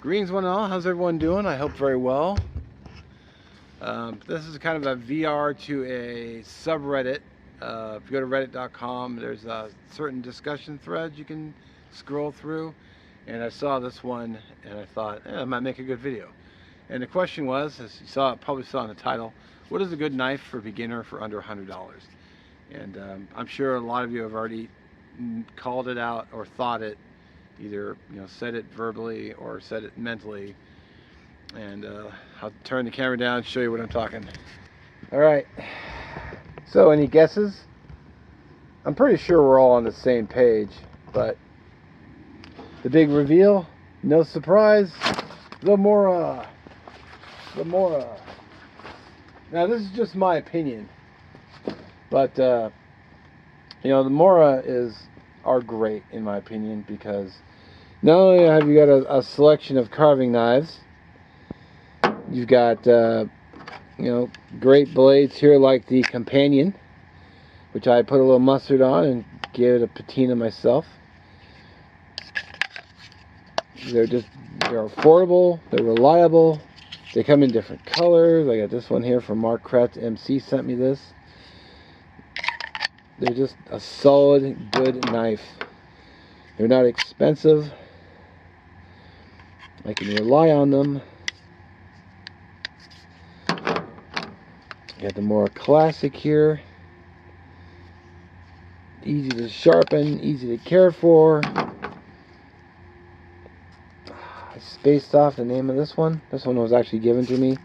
Greetings one and all, how's everyone doing? I hope very well. This is kind of a VR to a subreddit. If you go to reddit.com, there's certain discussion threads you can scroll through. And I saw this one and I thought, I might make a good video. And the question was, as you probably saw in the title, what is a good knife for a beginner for under $100? And I'm sure a lot of you have already called it out or thought it, either said it verbally or said it mentally. And I'll turn the camera down and show you what I'm talking. All right. So any guesses? I'm pretty sure we're all on the same page, but the big reveal, no surprise, the Mora. The Mora. Now this is just my opinion, but the Mora are great in my opinion, because not only have you got a selection of carving knives, you've got great blades here like the Companion, which I put a little mustard on and gave it a patina myself. They're affordable, they're reliable, they come in different colors. I got this one here from Mark Kretz MC, sent me this. They're just a solid, good knife. They're not expensive. I can rely on them. Got the Mora Classic here. Easy to sharpen, easy to care for. I spaced off the name of this one. This one was actually given to me.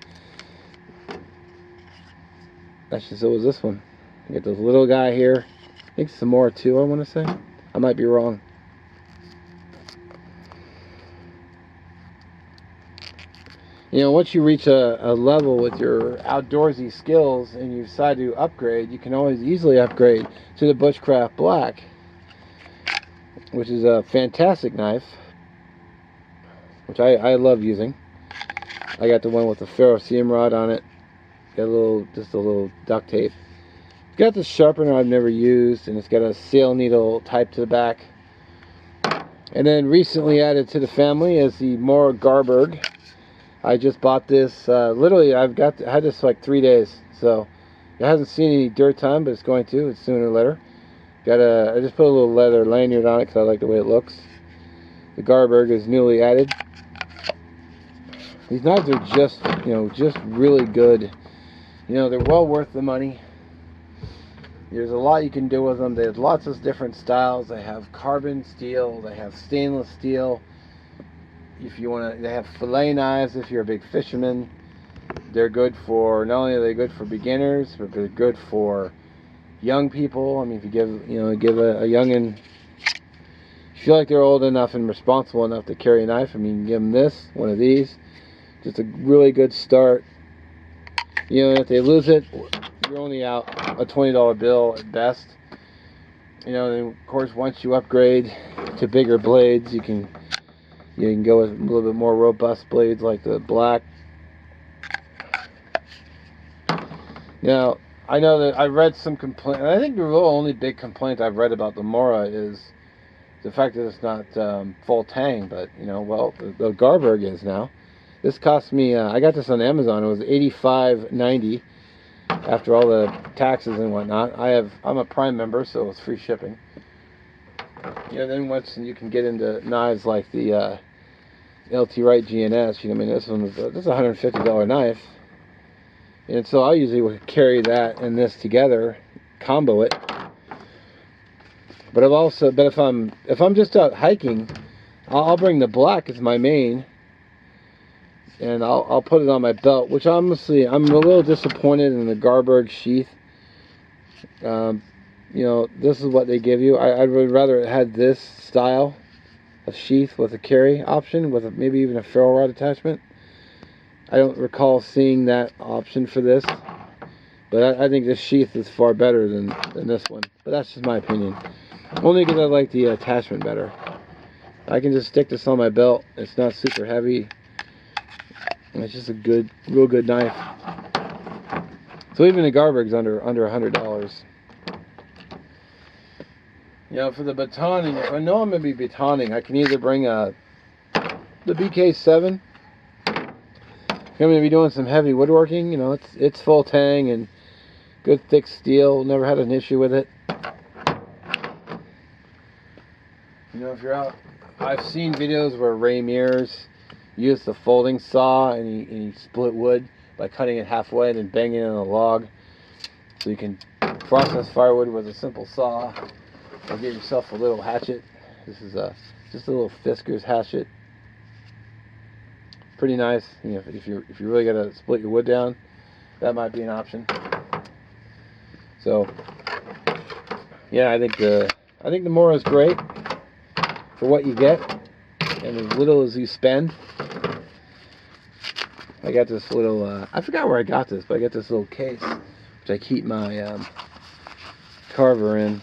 Actually, so was this one. You got this little guy here. I think some more too, I want to say. I might be wrong. Once you reach a level with your outdoorsy skills and you decide to upgrade, you can always easily upgrade to the Bushcraft Black, which is a fantastic knife, which I love using. I got the one with the ferro seam rod on it. Got just a little duct tape. It's got the sharpener I've never used, and it's got a sail needle type to the back. And then recently added to the family is the Mora Garberg. I just bought this, literally I had this for like 3 days, so it hasn't seen any dirt time, but it's going to, it's sooner or later. I just put a little leather lanyard on it because I like the way it looks. The Garberg is newly added. These knives are just really good. They're well worth the money. There's a lot you can do with them. They have lots of different styles. They have carbon steel, they have stainless steel. If you want to, they have fillet knives if you're a big fisherman. They're good for, not only are they good for beginners, but they're good for young people. I mean, if you give a youngin', if you feel like they're old enough and responsible enough to carry a knife, I mean, you can give them this, one of these. Just a really good start. If they lose it, you're only out a $20 bill at best. And of course, once you upgrade to bigger blades, you can go with a little bit more robust blades like the Black. Now, I know that I read some complaints. I think the real only big complaint I've read about the Mora is the fact that it's not full tang. But well, the Garberg is now. This cost me. I got this on Amazon. It was $85.90 after all the taxes and whatnot. I'm a Prime member, so it's free shipping. Then once you can get into knives like the LT Wright GNS, I mean, this is a $150 knife, and so I usually would carry that and this together, combo it. But if I'm just out hiking, I'll bring the Black as my main, and I'll put it on my belt. Which honestly, I'm a little disappointed in the Garberg sheath. This is what they give you. I would rather it had this style of sheath with a carry option with maybe even a ferro rod attachment. I don't recall seeing that option for this, but I think this sheath is far better than this one. But that's just my opinion. Only because I like the attachment better. I can just stick this on my belt. It's not super heavy. And it's just a real good knife. So even the Garberg's under $100. For the batoning, if I know I'm going to be batoning, I can either bring a the BK7. I'm going to be doing some heavy woodworking. You know, it's full tang and good thick steel. Never had an issue with it. You know, if you're out, I've seen videos where Ray Mears used the folding saw and he split wood by cutting it halfway and then banging it on a log. So you can process firewood with a simple saw or get yourself a little hatchet. This is just a little Fisker's hatchet. Pretty nice. You know, if you really gotta split your wood down, that might be an option. So yeah, I think the Mora is great for what you get and as little as you spend. I got this little I forgot where I got this, but I got this little case which I keep my carver in.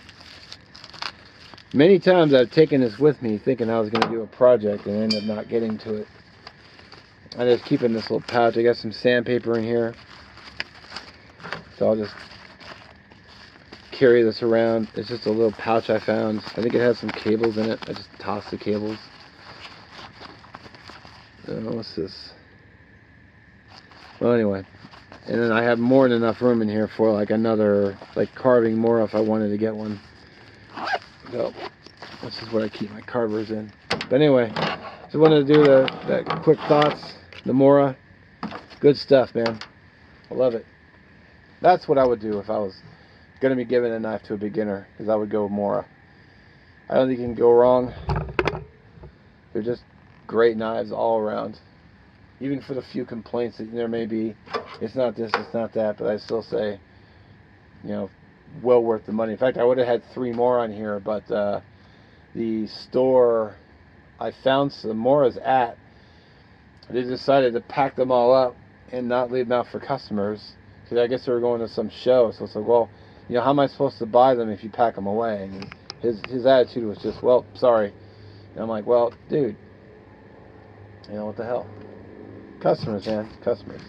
Many times I've taken this with me thinking I was going to do a project and ended up not getting to it. I just keep in this little pouch. I got some sandpaper in here, so I'll just carry this around. It's just a little pouch I found. I think it has some cables in it. I just toss the cables. What's this? Well, anyway, and then I have more than enough room in here for like another carving Mora if I wanted to get one. So this is what I keep my carvers in. But anyway, just wanted to do that quick thoughts. The Mora, good stuff, man. I love it. That's what I would do if I was going to be giving a knife to a beginner, because I would go Mora. I don't think you can go wrong. They're just great knives all around. Even for the few complaints that there may be, it's not this, it's not that, but I still say, you know, well worth the money. In fact, I would have had 3 more on here, but the store I found some Moras at, they decided to pack them all up and not leave them out for customers, because I guess they were going to some show. So it's like, well, you know, how am I supposed to buy them if you pack them away? And his attitude was just, well, sorry. And I'm like, well, dude, you know, what the hell? Customers, man, customers.